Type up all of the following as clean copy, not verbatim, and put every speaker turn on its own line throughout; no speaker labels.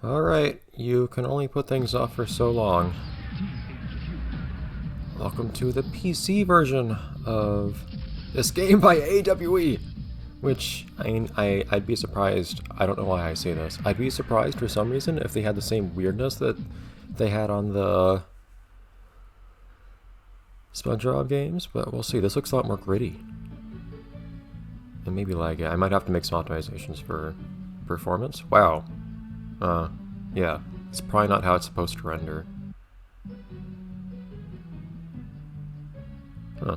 Alright, you can only put things off for so long. Welcome to the PC version of this game by AWE! Which, I mean, I'd be surprised, I don't know why I say this, I'd be surprised for some reason if they had the same weirdness that they had on the SpongeBob games, but we'll see. This looks a lot more gritty. And maybe laggy. I might have to make some optimizations for performance. Wow. Yeah. It's probably not how it's supposed to render. Huh.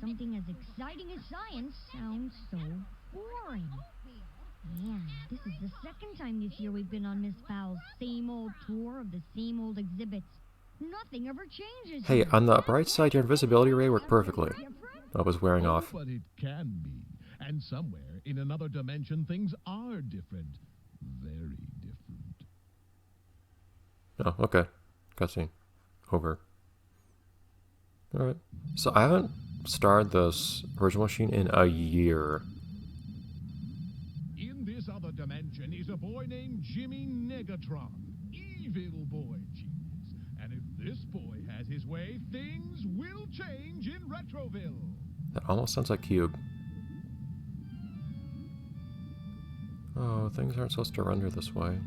Something as exciting as science sounds so boring. Yeah, this is the second time this year we've been on Miss Fowl's same old tour of the same old exhibits. Nothing ever changes.
Hey, on the bright side, your invisibility ray worked perfectly. I was wearing off.
But it can be. And somewhere in another dimension, things are different. Very different.
Oh, okay. Cutscene. Over. Alright. So I haven't started this original machine in a year.
In this other dimension is a boy named Jimmy Negatron. Evil boy genius. And if this boy has his way, things will change in Retroville.
That almost sounds like Cube. Oh, things aren't supposed to render this way.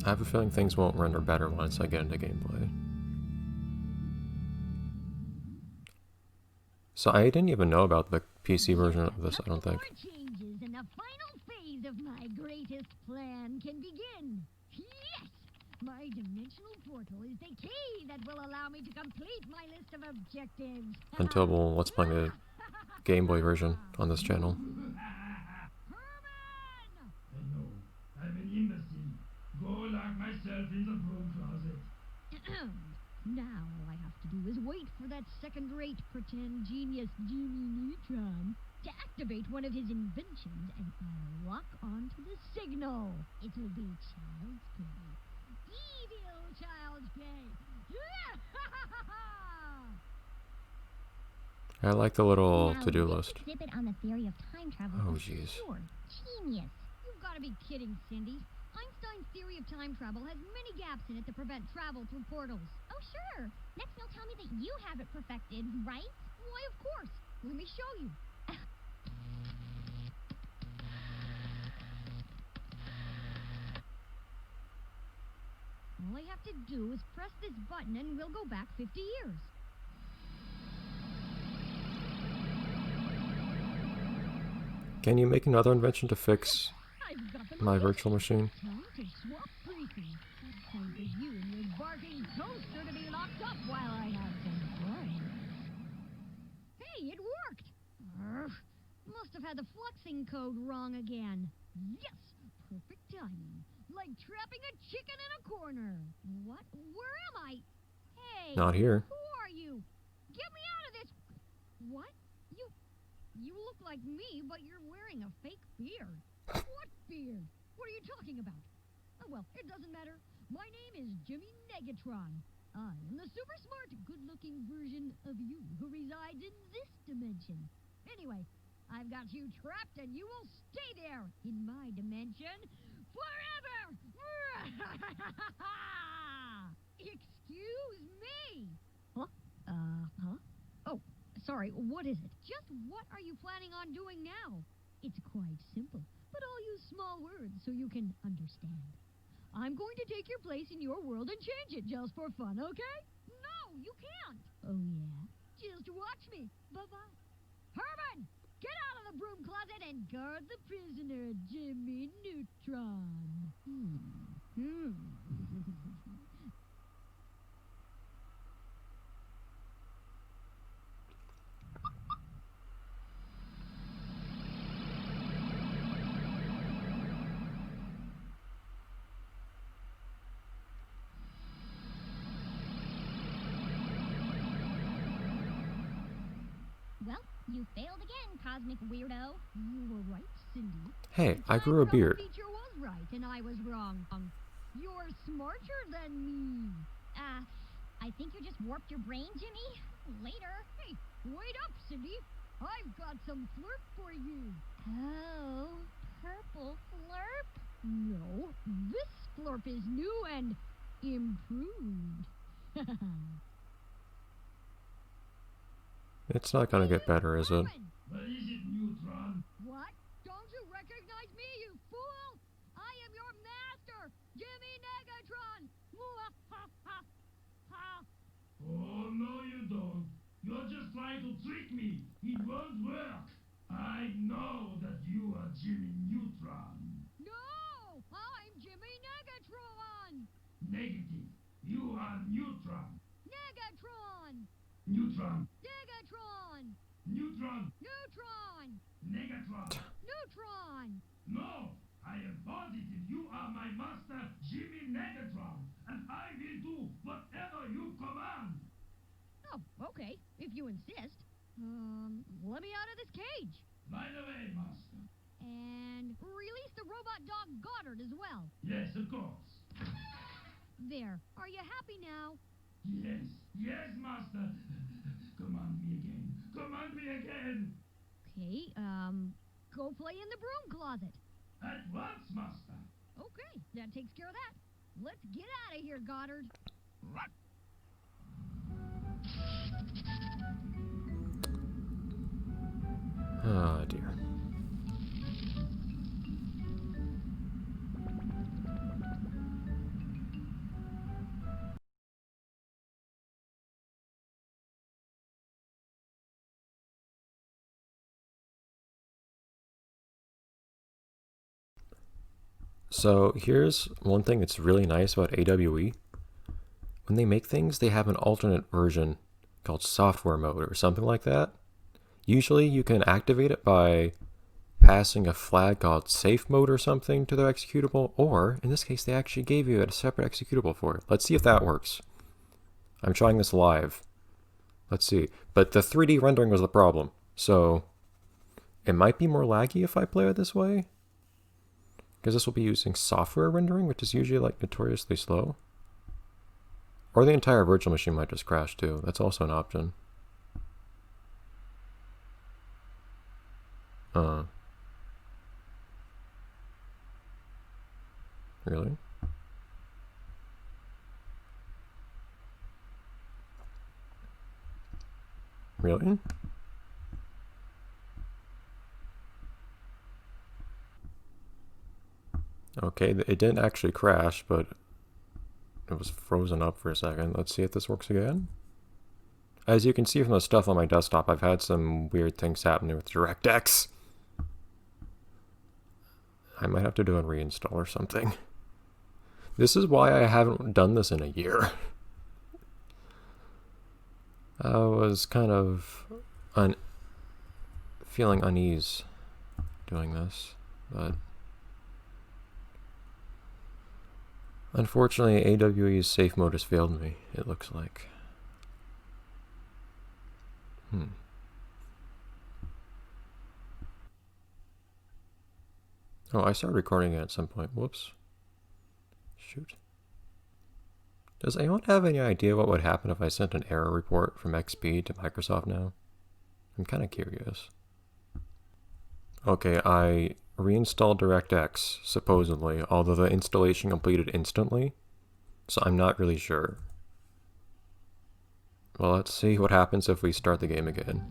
I have a feeling things won't render better once I get into gameplay. So I didn't even know about the PC version of this, I don't think.
Changes and the final phase of my greatest plan can begin. Yes! My dimensional portal is the key that will allow me to complete my list of objectives.
Until we'll let's play the Game Boy version on this channel.
Hello, I'm an imbecile. Go lock myself in the broom closet.
Now all I have to do is wait for that second-rate pretend genius Jimmy Neutron to activate one of his inventions, and I'll lock onto the signal. It'll be child's play. Evil child's play.
I like the little to-do
Now,
list.
this exhibit on the theory of time travel
Oh,
is
jeez.
pure genius. You've got to be kidding, Cindy. Einstein's theory of time travel has many gaps in it to prevent travel through portals.
Oh, sure. Next, you'll tell me that you have it perfected, right?
Why, of course. Let me show you. All I have to do is press this button and we'll go back 50 years.
Can you make another invention to fix my virtual machine?
Time to swap places. Time for you and your barking toaster to be locked up while I have some fun. Hey, it worked! Must have had the fluxing code wrong again. Yes! Perfect timing. Like trapping a chicken in a corner. What? Where am I? Hey!
Not here.
Who are you? Get me out of this! What? You look like me, but you're wearing a fake beard. What beard? What are you talking about? Oh, well, it doesn't matter. My name is Jimmy Negatron. I am the super smart, good-looking version of you who resides in this dimension. Anyway, I've got you trapped and you will stay there in my dimension forever! Excuse me! Huh? Oh, sorry, what is it? Just what are you planning on doing now? It's quite simple, but I'll use small words so you can understand. I'm going to take your place in your world and change it just for fun, okay? No, you can't! Oh, yeah? Just watch me. Bye-bye. Herman! Get out of the broom closet and guard the prisoner, Jimmy Neutron.
You failed again, cosmic weirdo.
You were right, Cindy.
Hey,
The
I grew a
time travel
beard.
feature was right, and I was wrong. You're smarter than me.
I think you just warped your brain, Jimmy. Later.
Hey, wait up, Cindy. I've got some flirt for you.
Oh, purple flurp?
No, this flurp is new and improved.
It's not gonna get better, is it?
What is it, Neutron?
What? Don't you recognize me, you fool? I am your master, Jimmy Negatron.
Oh, no you don't. You're just trying to trick me. It won't work. I know that you are Jimmy Neutron.
No, I'm Jimmy Negatron.
Negative. You are Neutron.
Negatron.
Neutron.
Negatron.
Neutron.
Neutron.
Negatron.
Neutron.
No! I am positive you are my master, Jimmy Negatron, and I will do whatever you command.
Oh, okay, if you insist. Let me out of this cage.
Right away, master.
And release the robot dog Goddard as well.
Yes, of course.
There. Are you happy now?
Yes, yes, master. Command me again. Command me again.
Okay, go play in the broom closet.
At once, master.
Okay, that takes care of that. Let's get out of here, Goddard.
Oh dear. So here's one thing that's really nice about AWE. When they make things, they have an alternate version called software mode or something like that. Usually you can activate it by passing a flag called safe mode or something to their executable, or in this case they actually gave you a separate executable for it. Let's see if that works. I'm trying this live. Let's see. But the 3D rendering was the problem, so it might be more laggy if I play it this way, because this will be using software rendering, which is usually like notoriously slow. Or the entire virtual machine might just crash too. That's also an option. Really? Really? Okay, it didn't actually crash, but it was frozen up for a second. Let's see if this works again. As you can see from the stuff on my desktop, I've had some weird things happening with DirectX. I might have to do a reinstall or something. This is why I haven't done this in a year. I was kind of feeling unease doing this, but unfortunately AWE's safe mode has failed me, it looks like. Oh, I started recording it at some point. Whoops. Shoot. Does anyone have any idea what would happen if I sent an error report from XP to Microsoft now? I'm kind of curious. Okay, I reinstalled DirectX, supposedly, although the installation completed instantly, so I'm not really sure. Well, let's see what happens if we start the game again.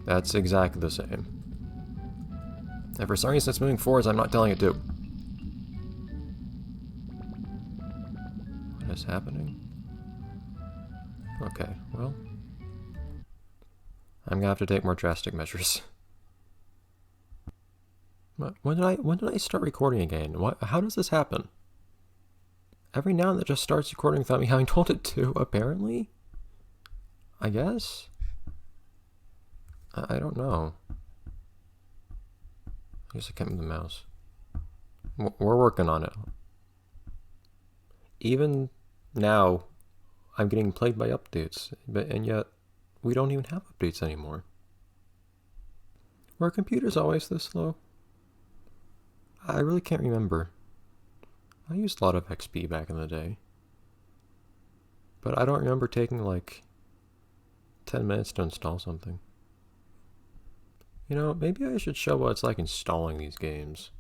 That's exactly the same. And for some reason it's moving forwards, I'm not telling it to. What is happening? Okay, well, I'm gonna have to take more drastic measures. When did I start recording again? How does this happen? Every now and then it just starts recording without me having told it to, apparently? I guess? I don't know. I guess I can't move the mouse. We're working on it. Even now, I'm getting plagued by updates, and yet we don't even have updates anymore. Were computers always this slow? I really can't remember. I used a lot of XP back in the day. But I don't remember taking like 10 minutes to install something. You know, maybe I should show what it's like installing these games.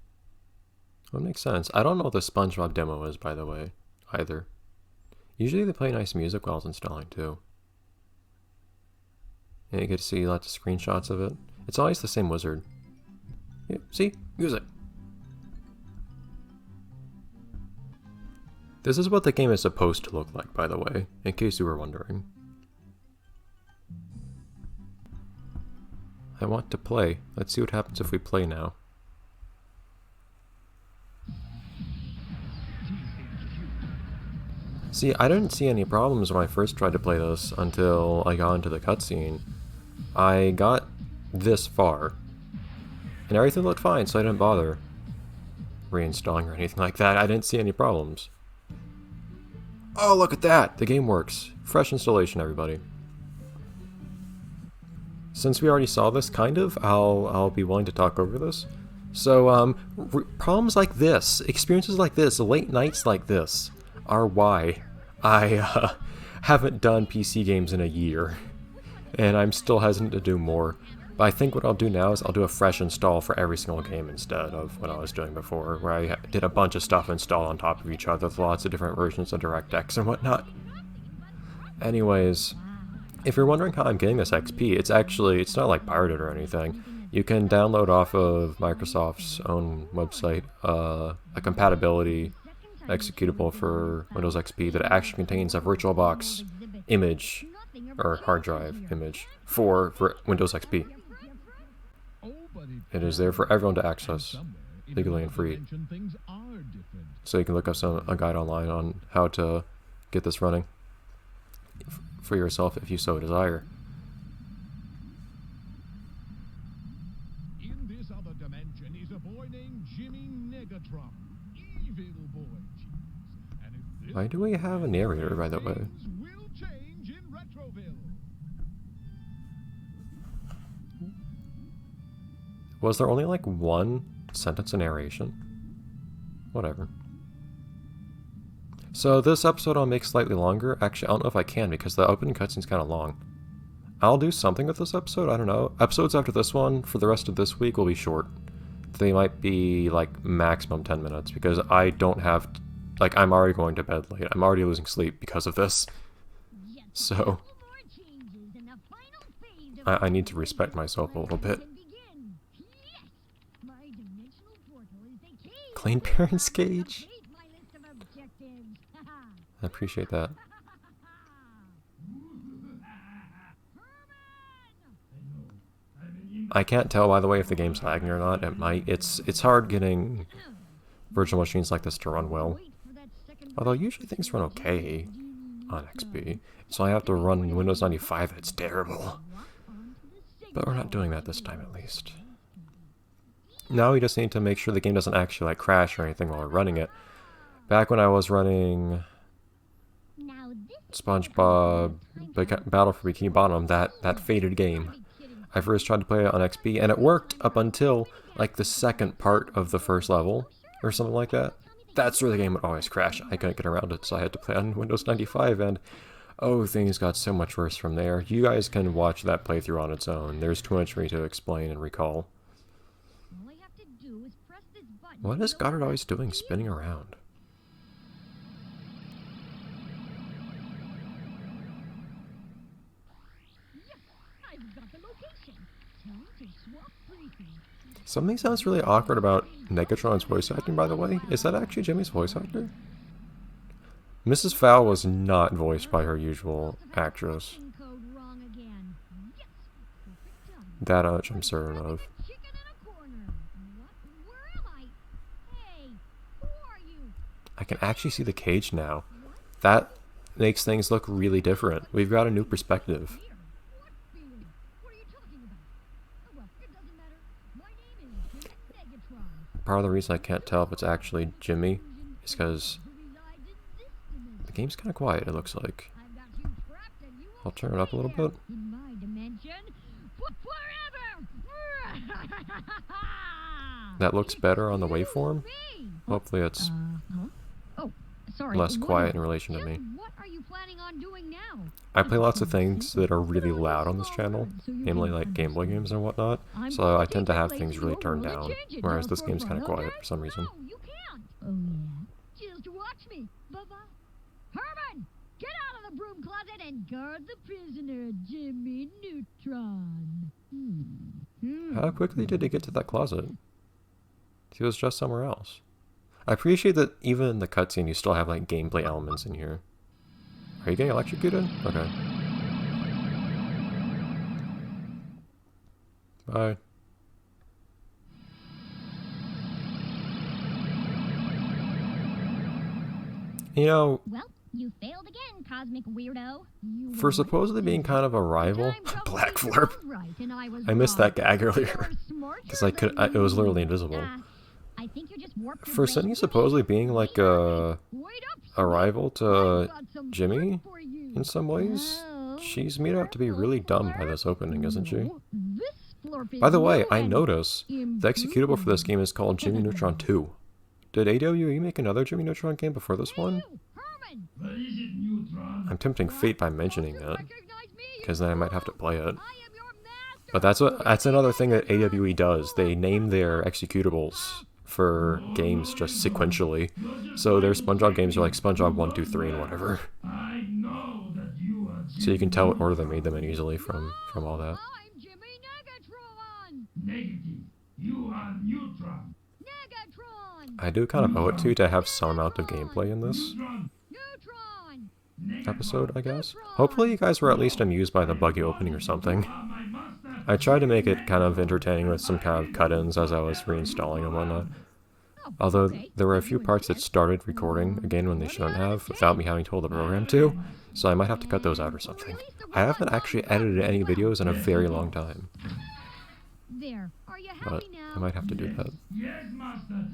That makes sense. I don't know what the SpongeBob demo is, by the way, either. Usually they play nice music while it's installing, too. And you get to see lots of screenshots of it. It's always the same wizard. Yeah, see? Use it. This is what the game is supposed to look like, by the way, in case you were wondering. I want to play. Let's see what happens if we play now. See, I didn't see any problems when I first tried to play this until I got into the cutscene. I got this far, and everything looked fine, so I didn't bother reinstalling or anything like that. I didn't see any problems. Oh, look at that! The game works. Fresh installation, everybody. Since we already saw this, kind of, I'll be willing to talk over this. So, problems like this, experiences like this, late nights like this, are why I haven't done PC games in a year. And I'm still hesitant to do more. But I think what I'll do now is I'll do a fresh install for every single game instead of what I was doing before, where I did a bunch of stuff installed on top of each other with lots of different versions of DirectX and whatnot. Anyways, if you're wondering how I'm getting this XP, it's not like pirated or anything. You can download off of Microsoft's own website a compatibility executable for Windows XP that actually contains a VirtualBox image or hard drive image for Windows XP. It is there for everyone to access legally and free. So you can look up a guide online on how to get this running for yourself if you so desire.
In this other dimension is a boy named Jimmy Negatron. Evil boy, jeez. And if this
Why do we have a narrator, by the way?
things will change in Retroville.
Was there only like one sentence of narration? Whatever. So this episode I'll make slightly longer. Actually, I don't know if I can because the opening cutscene's kind of long. I'll do something with this episode, I don't know. Episodes after this one for the rest of this week will be short. They might be like maximum 10 minutes because I don't have, like, I'm already going to bed late. I'm already losing sleep because of this. So I need to respect myself a little bit. Clean Parents Cage? I appreciate that. I can't tell, by the way, if the game's lagging or not. It might. It's hard getting virtual machines like this to run well. Although usually things run okay on XP. So I have to run Windows 95. It's terrible. But we're not doing that this time, at least. Now we just need to make sure the game doesn't actually like crash or anything while we're running it. Back when I was running SpongeBob Battle for Bikini Bottom, that faded game, I first tried to play it on XP, and it worked up until like the second part of the first level, or something like that. That's where the game would always crash. I couldn't get around it, so I had to play on Windows 95, and oh, things got so much worse from there. You guys can watch that playthrough on its own. There's too much for me to explain and recall. What is Goddard always doing spinning around? Something sounds really awkward about Negatron's voice acting, by the way. Is that actually Jimmy's voice actor? Mrs. Fowl was not voiced by her usual actress. That much I'm certain of. I can actually see the cage now. That makes things look really different. We've got a new perspective. Part of the reason I can't tell if it's actually Jimmy is because the game's kind of quiet, it looks like. I'll turn it up a little bit.
In my dimension, forever.
That looks better on the waveform. Hopefully it's
Oh, sorry.
less
what
quiet
is
in
it?
relation to
Just
me.
What are you planning on doing now?
I play lots of things that are really loud on this channel, namely like Game Boy games and whatnot, so I tend to have things really turned down, whereas this game's kind of quiet for some reason.
No, you can't. Oh yeah. Just watch me. Bye-bye. Herman, get out of the broom closet and guard the prisoner, Jimmy Neutron.
How quickly did he get to that closet? He was just somewhere else. I appreciate that even in the cutscene you still have like gameplay elements in here. Are you getting electrocuted? Okay. Bye. You know,
Well, you failed again, cosmic weirdo.
You
for
were
supposedly being kind of a rival,
right.
Black
Time
Flurp.
was right and I was
I missed
wrong.
that gag earlier.
You're smarter
Because I could,
than
it was literally
me.
invisible.
I think you're just warped your
For
brain
Sunny
to
supposedly being like a
Wait up,
rival
I've
to
got some
Jimmy
work for you.
in some ways,
Oh,
she's made out to be really dumb by this opening, isn't she?
No, this Flurp is
By the way,
new
I
and
notice the executable for this game is called Jimmy Neutron 2. Did AWE make another Jimmy Neutron game before this one?
new. Herman,
What is it, Neutron?
I'm tempting fate by mentioning
you
it,
recognize me?
because then I might have to play it.
I am your master.
But that's another thing that AWE does. They name their executables for games just sequentially. So their SpongeBob games are like SpongeBob 1, 2, 3, and whatever.
I know that you are
So you can tell what order they made them in easily from all that.
I'm Jimmy Negatron.
negative. You are Neutron.
Negatron.
I do kind of owe it to have some amount of gameplay in this
Neutron.
Neutron.
episode, I guess. Hopefully you guys were at least amused by the buggy opening or something.
You are my master.
I tried to make it kind of entertaining with some kind of cut-ins as I was reinstalling and whatnot. Although there were a few parts that started recording again when they shouldn't have, without me having told the program to, so I might have to cut those out or something. I haven't actually edited any videos in a very long time,
There. Are you
but
happy now?
I might have to do that.
Yes, master.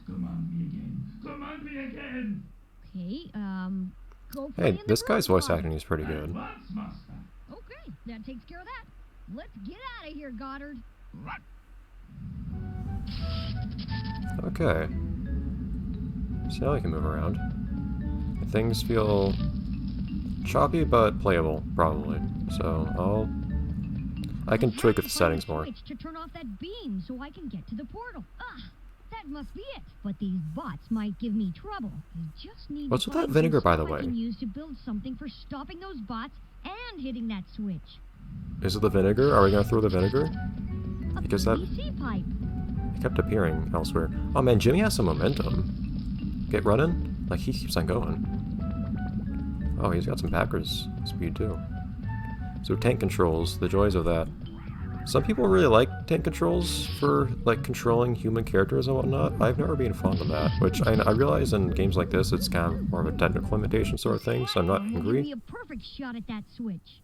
Command me again. Command me again.
Okay, go play
Hey,
in the
this guy's
broom
voice
closet.
acting is pretty good.
Once, master.
Okay, that takes care of that. Let's get out of here, Goddard.
Okay. So now we can move around. Things feel choppy but playable, probably. So I can tweak with the settings more.
Switch to turn off that beam so I can get to the portal. That must be it. But these bots might give me trouble. I just need
What's
to
with that
find
vinegar,
some
by the
stuff I
way?
can use to build something for stopping those bots and hitting that switch.
Is it the vinegar? Are we gonna throw the vinegar?
A
Because that
PVC pipe.
it kept appearing elsewhere. Oh man, Jimmy has some momentum. Get running? Like he keeps on going. Oh, he's got some backwards speed too. So tank controls, the joys of that. Some people really like tank controls for like controlling human characters and whatnot. I've never been fond of that, which I realize in games like this it's kind of more of a technical limitation sort of thing, so I'm not
Will give
angry.
me a perfect shot at that switch.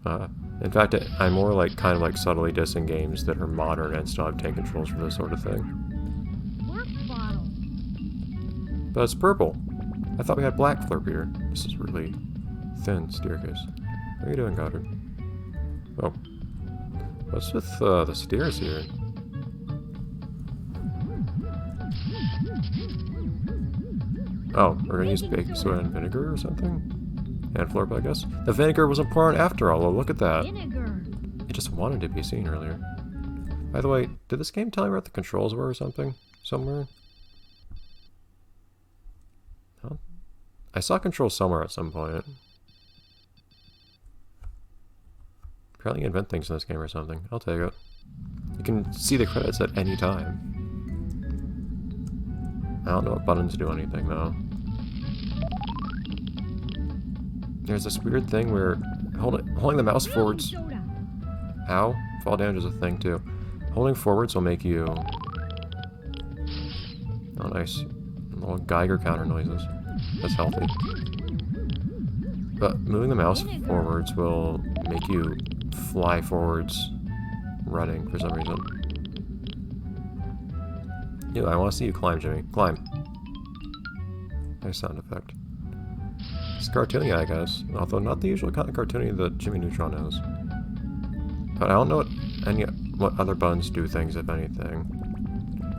In fact, I'm more like kind of like subtly dissing games that are modern and still have tank controls for this sort of thing.
Flurp bottle.
But it's purple. I thought we had black Flurp here. This is really thin staircase. What are you doing, Goddard? Oh. What's with the stairs here? Oh, we're gonna use baking soda and vinegar or something? And Flurp, I guess? The vinegar was important after all, oh, look at that.
Vinegar.
It just wanted to be seen earlier. By the way, did this game tell me what the controls were or something? Somewhere? Huh? I saw controls somewhere at some point. Apparently you invent things in this game or something. I'll take it. You can see the credits at any time. I don't know what buttons do anything though. There's this weird thing where holding the mouse forwards.
Soda.
Ow. Fall damage is a thing too. Holding forwards will make you... Oh nice. Little Geiger counter noises. That's healthy. But moving the mouse forwards will make you fly forwards running for some reason. Ew, I want to see you climb, Jimmy. Climb. Nice sound effect. It's cartoony, I guess. Although not the usual kind of cartoony that Jimmy Neutron is. But I don't know what other buttons do things, if anything.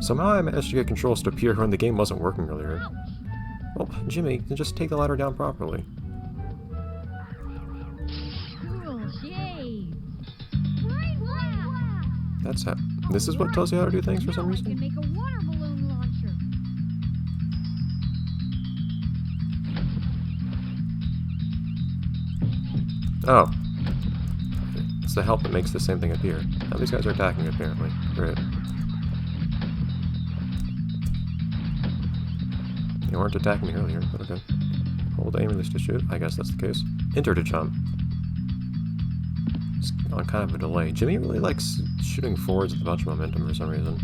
Somehow I managed to get controls to appear when the game wasn't working earlier. Well, Jimmy, then just take the ladder down properly.
Cool shades.
That's how. This is what tells you how to do things for some
Now I can
reason?
make a water balloon launcher.
Oh. It's the help that makes the same thing appear. Now these guys are attacking, apparently. Great. They weren't attacking me earlier, but okay. Hold aim release to shoot. I guess that's the case. Enter to jump. It's on kind of a delay. Jimmy really likes shooting forwards with a bunch of momentum for some reason.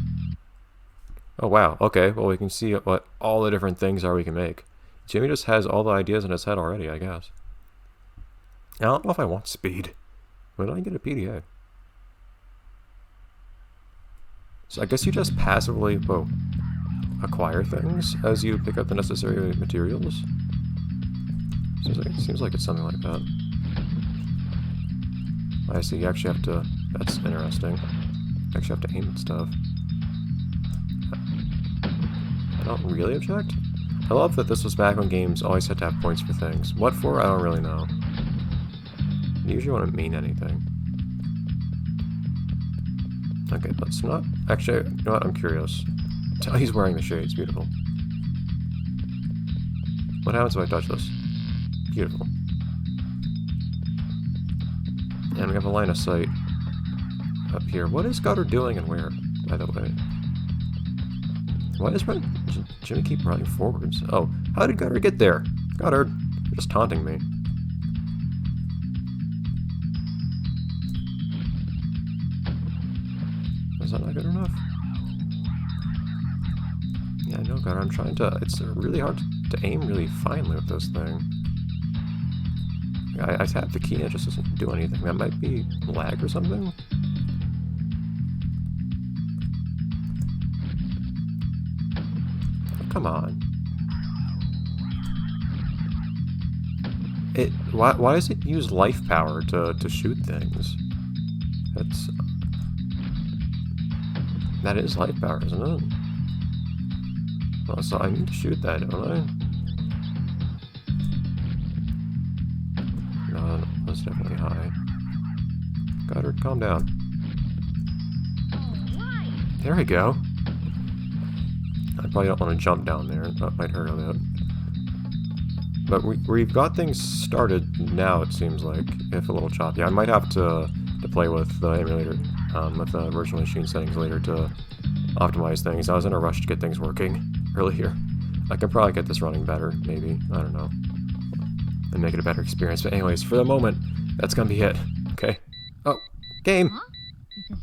Oh wow, okay. Well, we can see what all the different things are we can make. Jimmy just has all the ideas in his head already, I guess. I don't know if I want speed. When do I get a PDA? So I guess you just passively, acquire things as you pick up the necessary materials? Seems like it's something like that. I see, you actually have to... That's interesting. You actually have to aim at stuff. I don't really object. I love that this was back when games always had to have points for things. What for? I don't really know. It usually wouldn't mean anything. Okay, let's not... Actually, you know what? I'm curious. Oh, he's wearing the shades. Beautiful. What happens if I touch this? Beautiful. And we have a line of sight up here. What is Gutter doing and where, by the way? Why does Jimmy keep running forwards? Oh, how did Gutter get there? Gutter, you're just taunting me. Is that not good enough? Yeah, I know, Gutter. I'm trying to... It's really hard to aim really finely with this thing. I tapped the key and it just doesn't do anything. That might be lag or something? Oh, come on. Why does it use life power to shoot things? That is life power, isn't it? Oh, so I need to shoot that, don't I? No, that's definitely high. Goddard, calm down. There we go. I probably don't want to jump down there. That might hurt a bit. But we've got things started now, it seems like. If a little choppy. I might have to play with the emulator, with the virtual machine settings later to optimize things. I was in a rush to get things working earlier. I can probably get this running better, maybe. I don't know. And make it a better experience. But anyways, for the moment, that's gonna be it. Okay? Oh, game!
Huh? It's a